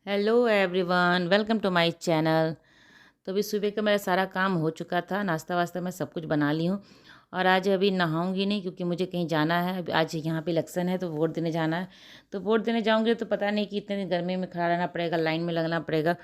Hello everyone, welcome to my channel. तो अभी सुबह का मेरा सारा काम हो चुका था, नाश्ता वास्ता मैं सब कुछ बना ली हूँ। और आज अभी नहाऊंगी नहीं क्योंकि मुझे कहीं जाना है। अभी आज यहाँ पे इलेक्शन है तो वोट देने जाना है। तो वोट देने जाऊंगी तो पता नहीं कि इतने दिन गर्मी में खड़ा रहना पड़ेगा, लाइन में लगना पड़ेगा।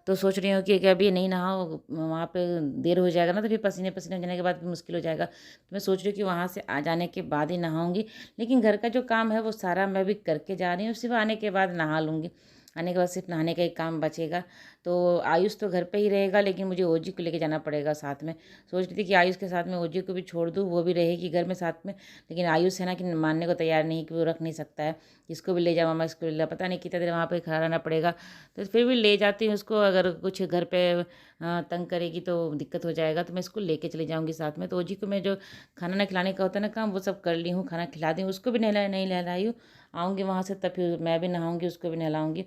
तो सोच रही हूँ कि अभी नहीं नहाओ, वहाँ पे देर हो जाएगा ना, तो फिर पसीने पसीने हो जाने के बाद फिर मुश्किल हो जाएगा। तो मैं सोच रही हूँ कि वहाँ से आ जाने के बाद ही नहाऊंगी। लेकिन घर का जो काम है वो सारा मैं भी करके जा रही हूँ, सिर्फ आने के बाद नहा लूँगी। आने के बाद सिर्फ नहाने का ही काम बचेगा। तो आयुष तो घर पे ही रहेगा, लेकिन मुझे ओजी को लेके जाना पड़ेगा साथ में। सोच रही थी कि आयुष के साथ में ओजी को भी छोड़ दूँ, वो भी रहेगी घर में साथ में। लेकिन आयुष है ना कि मानने को तैयार नहीं, कि वो रख नहीं सकता है। इसको भी ले जा मामा, इसको ले जा, पता नहीं कितना देर वहाँ पे खड़ा रहना पड़ेगा। तो फिर भी ले जाती हूँ उसको, अगर कुछ घर पे तंग करेगी तो दिक्कत हो जाएगा, तो मैं इसको लेके चली जाऊँगी साथ में। तो ओजी को मैं जो खाना ना खिलाने का होता है ना काम, वो सब कर ली हूँ, खाना खिला दी हूँ, उसको भी नहीं नहलाई हूँ। आऊँगी वहाँ से तब फिर मैं भी नहाऊँगी, उसको भी नहलाऊँगी।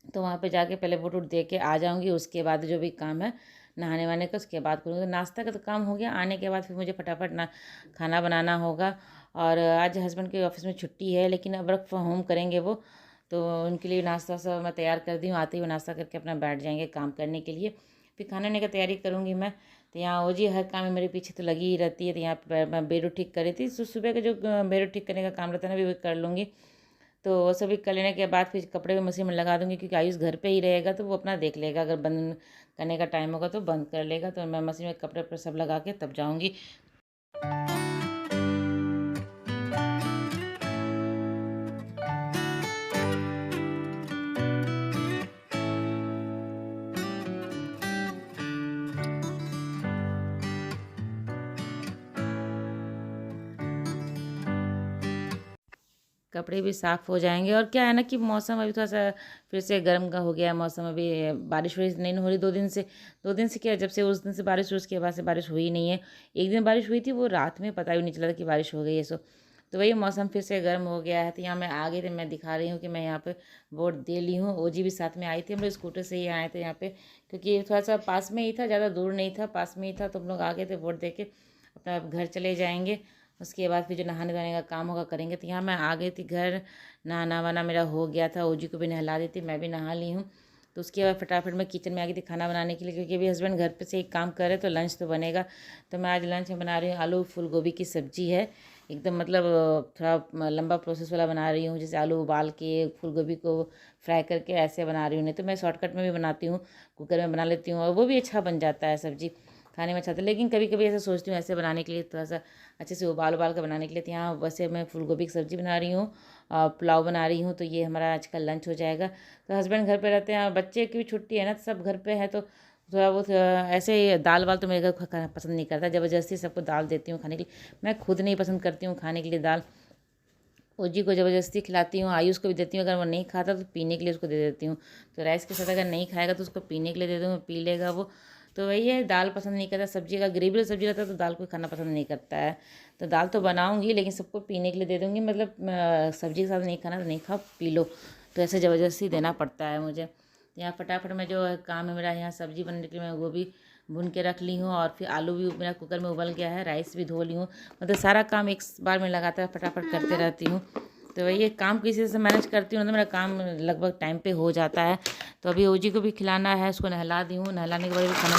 तो वहाँ पे जाके पहले वोट वोट दे के आ जाऊँगी, उसके बाद जो भी काम है नहाने वहाने का उसके बाद करूँगी। तो नाश्ता का तो काम हो गया, आने के बाद फिर मुझे फटाफट ना खाना बनाना होगा। और आज हस्बैंड के ऑफिस में छुट्टी है, लेकिन अब वर्क फ्रॉम होम करेंगे वो। तो उनके लिए नाश्ता सब मैं तैयार कर दी हूँ, आते ही वो नाश्ता करके अपना बैठ जाएंगे काम करने के लिए। फिर खाने वाने का तैयारी करूँगी मैं। तो यहाँ वो जी हर काम में मेरे पीछे तो लगी ही रहती है। तो यहाँ पे मैं बेड ठीक कर रही थी, सुबह का जो बेड ठीक करने का काम रहता है ना, भी वो कर लूँगी। तो वो सभी कर लेने के बाद फिर कपड़े भी मशीन में लगा दूंगी, क्योंकि आयुष घर पे ही रहेगा तो वो अपना देख लेगा, अगर बंद करने का टाइम होगा तो बंद कर लेगा। तो मैं मशीन में कपड़े पर सब लगा के तब जाऊंगी। कपड़े भी साफ़ हो जाएंगे। और क्या है ना कि मौसम अभी थोड़ा सा फिर से गर्म का हो गया है मौसम। अभी बारिश वारिश नहीं हो रही 2 दिन से। 2 दिन से क्या, जब से उस दिन से बारिश हुई उसके बाद से बारिश हुई नहीं है। एक दिन बारिश हुई थी, वो रात में पता भी नहीं चला था कि बारिश हो गई है। सो तो वही मौसम फिर से गर्म हो गया है। तो यहाँ मैं आ गई थी, मैं दिखा रही हूँ कि मैं यहाँ पे वोट दे ली हूँ। ओजी भी साथ में आई थी, हम लोग स्कूटर से ही आए थे यहाँ पे, क्योंकि थोड़ा सा पास में ही था, ज़्यादा दूर नहीं था, पास में ही था। तो हम लोग आ गए थे वोट दे के अपना घर चले जाएंगे। उसके बाद फिर जो नहाने धोने का काम होगा करेंगे। तो यहाँ मैं आ गई थी घर, नहाना वाना मेरा हो गया था, ओजी को भी नहला दी थी, मैं भी नहा ली हूँ। तो उसके बाद फटाफट मैं किचन में आ गई थी खाना बनाने के लिए, क्योंकि अभी हस्बैंड घर पे से एक काम कर रहे तो लंच तो बनेगा। तो मैं आज लंच में बना रही हूँ आलू फूल गोभी की सब्जी है। एकदम मतलब थोड़ा लंबा प्रोसेस वाला बना रही हूँ, जैसे आलू उबाल के फूल गोभी को फ्राई करके ऐसे बना रही हूँ। नहीं तो मैं शॉर्टकट में भी बनाती हूँ, कुकर में बना लेती हूँ, और वो भी अच्छा बन जाता है सब्जी, खाने में अच्छा था। लेकिन कभी कभी ऐसा सोचती हूँ ऐसे बनाने के लिए, थोड़ा सा अच्छे से उबाल उबाल कर बनाने के लिए। तो यहाँ वैसे मैं फूल गोभी की सब्ज़ी बना रही हूँ, पुलाव बना रही हूँ। तो ये हमारा आज का लंच हो जाएगा। तो हस्बैंड घर पे रहते हैं, और बच्चे की भी छुट्टी है ना, तो सब घर पे है। तो थोड़ा बहुत ऐसे ही दाल वाल तो मेरे घर खाना पसंद नहीं करता, ज़बरदस्ती सबको दाल देती हूँ खाने के लिए। मैं खुद नहीं पसंद करती हूँ खाने के लिए दाल। ओजी को ज़बरदस्ती खिलाती हूँ, आयुष को भी देती हूँ, अगर वो नहीं खाता तो पीने के लिए उसको दे देती हूँ। तो राइस के साथ अगर नहीं खाएगा तो उसको पीने के लिए दे दूँगी, पी लेगा वो। तो वही है, दाल पसंद नहीं करता, सब्जी का ग्रेवी वाली सब्जी रहता है तो दाल को खाना पसंद नहीं करता है। तो दाल तो बनाऊँगी, लेकिन सबको पीने के लिए दे दूँगी, मतलब सब्जी के साथ नहीं खाना तो नहीं खाओ, पी लो। तो ऐसे ज़बरदस्ती देना पड़ता है मुझे। यहाँ फटाफट में जो काम है मेरा, यहाँ सब्जी बनने के लिए मैं गोभी भून के रख ली हूँ, और फिर आलू भी मेरा कुकर में उबल गया है, राइस भी धो ली हूँ। मतलब सारा काम एक बार में लगातार फटाफट करते रहती हूँ। तो ये काम किसी से मैनेज करती हूँ ना, तो मेरा काम लगभग टाइम पे हो जाता है। तो अभी ओजी को भी खिलाना है, उसको नहला दी हूँ, नहलाने के बाद भी खाना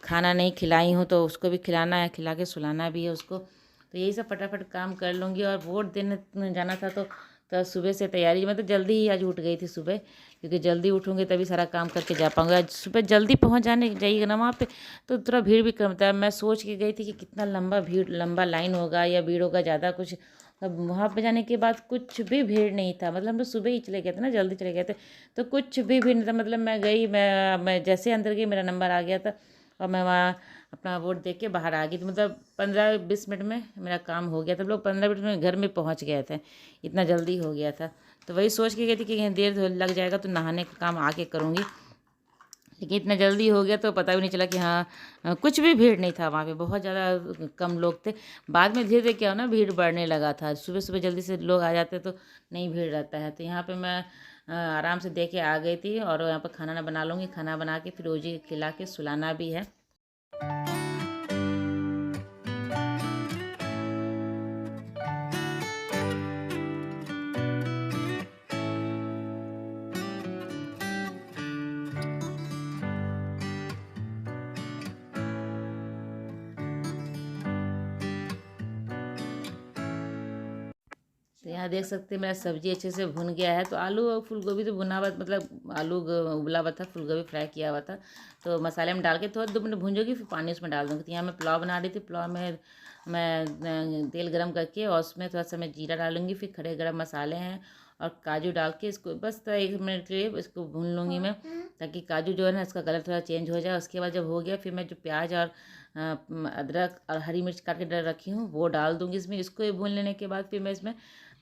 खाना नहीं खिलाई हूँ, तो उसको भी खिलाना है, खिला के सुलाना भी है उसको। तो यही सब फटाफट काम कर लूँगी। और वोट देने जाना था तो सुबह से तैयारी, मतलब जल्दी ही आज उठ गई थी सुबह, क्योंकि जल्दी उठूँगी तभी सारा काम करके जा पाऊँगी। आज सुबह जल्दी पहुँच जाने जाइएगा ना वहाँ पे, तो थोड़ा भीड़ भी कम था। मैं सोच के गई थी कि कितना लंबा भीड़, लंबा लाइन होगा या भीड़ होगा ज़्यादा कुछ। अब वहाँ पे जाने के बाद कुछ भी भीड़ नहीं था, मतलब हम लोग सुबह ही चले गए थे ना, जल्दी चले गए थे। तो कुछ भी भीड़ नहीं था, मतलब मैं गई, मैं जैसे अंदर गई मेरा नंबर आ गया था, और मैं वहाँ अपना वोट दे के बाहर आ गई। तो मतलब 15-20 मिनट में मेरा काम हो गया था। लोग 15 मिनट में घर में पहुँच गए थे, इतना जल्दी हो गया था। तो वही सोच के गई थी कि कहीं देर लग जाएगा तो नहाने का काम आके करूँगी, लेकिन इतना जल्दी हो गया तो पता भी नहीं चला कि हाँ कुछ भी भीड़ नहीं था वहाँ पे, बहुत ज़्यादा कम लोग थे। बाद में धीरे धीरे क्या हो ना, भीड़ बढ़ने लगा था, सुबह सुबह जल्दी से लोग आ जाते तो नहीं भीड़ रहता है। तो यहाँ पे मैं आराम से दे के आ गई थी, और यहाँ पर खाना ना बना लूँगी, खाना बना के फिर रोजी खिला के सुलाना भी है। तो यहाँ देख सकते हैं मेरा सब्जी अच्छे से भुन गया है। तो आलू और फूलगोभी तो भुना हुआ, मतलब आलू उबला हुआ था, फूलगोभी फ्राई किया हुआ था। तो मसाले में डाल के थोड़ा 2 मिनट भूंजोगी, फिर पानी उसमें डाल दूँगी। तो यहाँ मैं पुलाव बना रही थी। पुलाव में मैं तेल गरम करके और उसमें थोड़ा सा मैं जीरा डालूँगी, फिर खड़े गरम मसाले हैं और काजू डाल के इसको बस 1 मिनट के लिए इसको भून लूँगी मैं, ताकि काजू जो है ना इसका कलर थोड़ा चेंज हो जाए। उसके बाद जब हो गया, फिर मैं जो प्याज और अदरक और हरी मिर्च काट के रखी हूँ वो डाल दूँगी इसमें। इसको ये भून लेने के बाद फिर मैं इसमें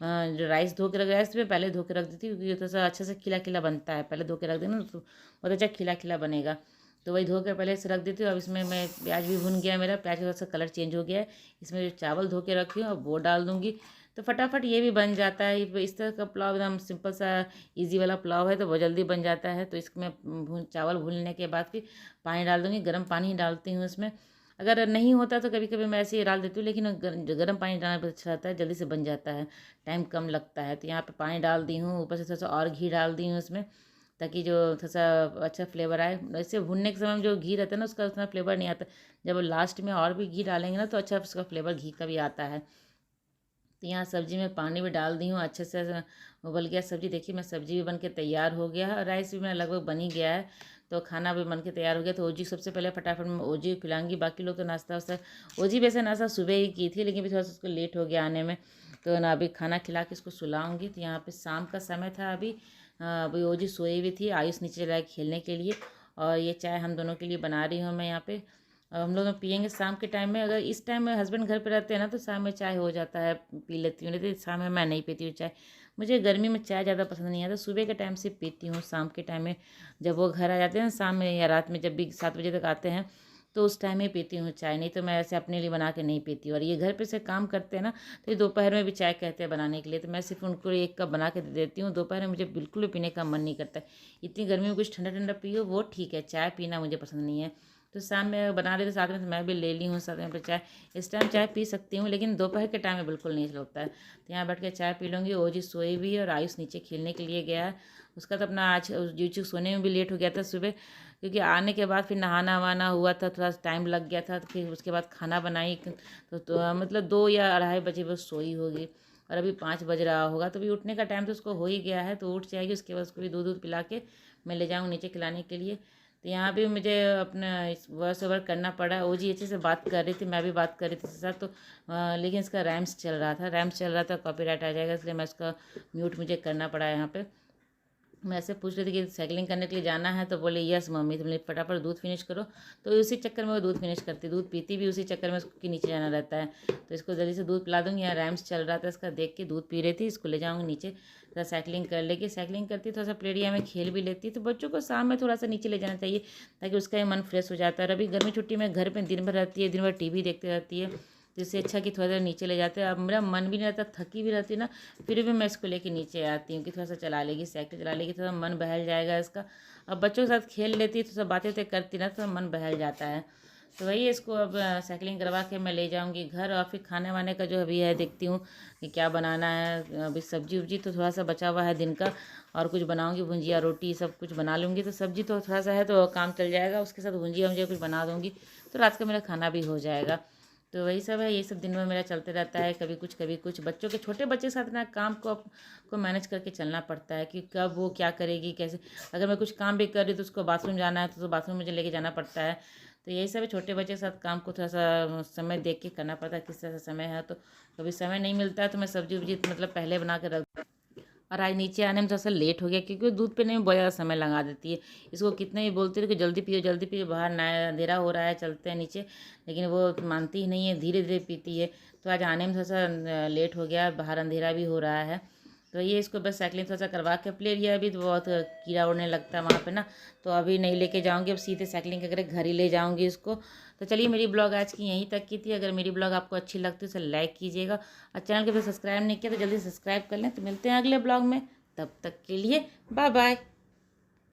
जो राइस धो के रख गया इसमें पहले धो के रख देती हूँ, क्योंकि थोड़ा सा अच्छे से खिला खिला बनता है। पहले धो के रख देना तो बहुत अच्छा खिला खिला बनेगा। तो वही धो के पहले से रख देती हूँ। अब इसमें मैं प्याज भी भुन गया है मेरा, प्याज का थोड़ा सा कलर चेंज हो गया है। इसमें जो चावल धो के रखी हूँ अब वो डाल दूँगी। तो फटाफट ये भी बन जाता है। इस तरह का पुलाव एकदम सिंपल सा इजी वाला पुलाव है, तो बहुत जल्दी बन जाता है। तो इसमें चावल भूनने के बाद फिर पानी डाल दूँगी। गर्म पानी डालती हूँ इसमें। अगर नहीं होता तो कभी कभी मैं ऐसे ही डाल देती हूँ, लेकिन गर्म पानी डालना बहुत अच्छा रहता है, जल्दी से बन जाता है, टाइम कम लगता है। तो यहाँ पे पानी डाल दी हूँ, ऊपर से थोड़ा सा और घी डाल दी हूँ इसमें, ताकि जो थोड़ा सा अच्छा फ्लेवर आए। ऐसे भुनने के समय में जो घी रहता है ना उसका उतना फ्लेवर नहीं आता। जब लास्ट में और भी घी डालेंगे ना तो अच्छा उसका फ्लेवर घी का भी आता है। तो यहाँ सब्जी में पानी भी डाल दी हूँ, अच्छे से उबल गया सब्जी। देखिए मैं सब्जी भी बन के तैयार हो गया है और राइस भी मेरा लगभग बन ही गया है। तो खाना भी बन के तैयार हो गया। तो ओजी सबसे पहले फटाफट मैं ओजी खिलाऊंगी। बाकी लोग तो नाश्ता वास्ता, ओजी वैसे नाश्ता सुबह ही की थी, लेकिन भी थोड़ा सा उसको लेट हो गया आने में। तो ना अभी खाना खिला के इसको सुलाऊंगी। तो यहाँ पे शाम का समय था अभी। अभी ओजी सोई हुई थी, आयुष नीचे चला खेलने के लिए। और ये चाय हम दोनों के लिए बना रही हूँ मैं यहाँ पे। अब हम लोग पियेंगे शाम के टाइम में। अगर इस टाइम में हस्बैंड घर पे रहते हैं ना तो शाम में चाय हो जाता है, पी लेती हूँ। नहीं तो शाम में मैं नहीं पीती हूँ चाय। मुझे गर्मी में चाय ज़्यादा पसंद नहीं आता। सुबह के टाइम से पीती हूँ, शाम के टाइम में जब वो घर आ जाते हैं शाम में या रात में, जब भी 7 बजे तक आते हैं तो उस टाइम में पीती हूँ चाय। नहीं तो मैं ऐसे अपने लिए बना के नहीं पीती हूँ। और ये घर पे से काम करते हैं ना, तो ये दोपहर में भी चाय कहते हैं बनाने के लिए, तो मैं सिर्फ उनको 1 कप बना के दे देती हूँ। दोपहर में मुझे बिल्कुल भी पीने का मन नहीं करता है। इतनी गर्मी में कुछ ठंडा ठंडा पियो वो ठीक है, चाय पीना मुझे पसंद नहीं है। तो शाम में बना रहे थे साथ में, तो मैं भी ले ली हूँ साथ में पे चाय। इस टाइम चाय पी सकती हूँ, लेकिन दोपहर के टाइम में बिल्कुल नहीं लगता है। तो यहाँ बैठ के चाय पी लूँगी। ओजी सोई भी है और आयुष नीचे खेलने के लिए गया है। उसका तो अपना आज जीचू सोने में भी लेट हो गया था सुबह, क्योंकि आने के बाद फिर नहाना वहाना हुआ था, थोड़ा टाइम लग गया था। तो फिर उसके बाद खाना बनाई तो मतलब 2 या 2:30 बजे वो सोई होगी। और अभी 5 बज रहा होगा, तो भी उठने का टाइम तो उसको हो ही गया है। तो उठ जाएगी, उसके बाद उसको भी दूध दूध पिला के मैं ले जाऊँगी नीचे खिलाने के लिए। तो यहाँ भी मुझे अपना वॉइस ओवर करना पड़ा। ओजी अच्छे से बात कर रही थी, मैं भी बात कर रही थी उसके साथ। तो लेकिन इसका रैम्स चल रहा था, कॉपीराइट आ जाएगा, इसलिए मैं इसका म्यूट मुझे करना पड़ा यहाँ पे। मैं ऐसे पूछ रही थी कि साइकिलिंग करने के लिए जाना है, तो बोले यस मम्मी। तो बोले फटाफट दूध फिनिश करो। तो उसी चक्कर में वो दूध फिनिश करती, दूध पीती भी उसी चक्कर में, उसको नीचे जाना रहता है। तो इसको जल्दी से दूध पिला दूँगी। यहाँ रैम्स चल रहा था इसका, देख के दूध पी रही थी। इसको ले जाऊँगी नीचे, थोड़ा साइकिलिंग कर लेगी। साइकिलिंग करती थोड़ा सा प्ले एरिया में खेल भी लेती। तो बच्चों को शाम में थोड़ा सा नीचे ले जाना चाहिए, ताकि उसका ही मन फ्रेश हो जाता है। और अभी गर्मी छुट्टी में घर पर दिन भर रहती है, दिन भर टीवी देखते रहती है। तो इससे अच्छा कि थोड़ा देर नीचे ले जाते हैं। अब मेरा मन भी नहीं रहता, थकी भी रहती ना, फिर भी मैं इसको लेके नीचे आती हूँ कि थोड़ा सा चला लेगी, साइकिल चला लेगी, थोड़ा मन बहल जाएगा इसका। अब बच्चों के साथ खेल लेती है तो सब बातें करती ना, तो मन बहल जाता है। तो वही इसको अब साइकिलिंग करवा के मैं ले जाऊंगी घर। और फिर खाने वाने का जो अभी है देखती हूँ कि क्या बनाना है। अभी सब्जी उब्जी तो थोड़ा सा बचा हुआ है दिन का, और कुछ बनाऊंगी, भुंजिया रोटी सब कुछ बना लूँगी। तो सब्जी तो थोड़ा सा है तो काम चल जाएगा, उसके साथ भुंजिया मुझे कुछ बना दूँगी, तो रात का मेरा खाना भी हो जाएगा। तो वही सब है, ये सब दिन में मेरा चलते रहता है, कभी कुछ कभी कुछ। बच्चों के, छोटे बच्चे के साथ ना काम को मैनेज करके चलना पड़ता है कि कब वो क्या करेगी, कैसे। अगर मैं कुछ काम भी कर रही तो उसको बाथरूम जाना है तो बाथरूम मुझे लेके जाना पड़ता है। तो यही सब है, छोटे बच्चे के साथ काम को थोड़ा सा समय देख के करना पड़ता है, किस तरह से समय है। तो कभी समय नहीं मिलता है तो मैं सब्जी उब्जी मतलब पहले बना के रख। और आज नीचे आने में थोड़ा सा लेट हो गया, क्योंकि वो दूध पीने में बहुत ज़्यादा समय लगा देती है। इसको कितने भी बोलती है कि जल्दी पियो, बाहर ना अंधेरा हो रहा है, चलते हैं नीचे, लेकिन वो मानती ही नहीं है, धीरे धीरे पीती है। तो आज आने में थोड़ा सा लेट हो गया, बाहर अंधेरा भी हो रहा है। तो ये इसको बस साइकिलिंग थोड़ा सा करवा के, प्ले एरिया अभी तो बहुत कीड़ा उड़ने लगता है वहाँ पे ना, तो अभी नहीं लेके जाऊँगी, अब सीधे साइकिलिंग करके घर ही ले जाऊँगी इसको। तो चलिए, मेरी ब्लॉग आज की यहीं तक की थी। अगर मेरी ब्लॉग आपको अच्छी लगती है तो लाइक कीजिएगा, और चैनल को भी सब्सक्राइब नहीं किया तो जल्दी सब्सक्राइब कर लें। तो मिलते हैं अगले ब्लॉग में, तब तक के लिए बाय बाय।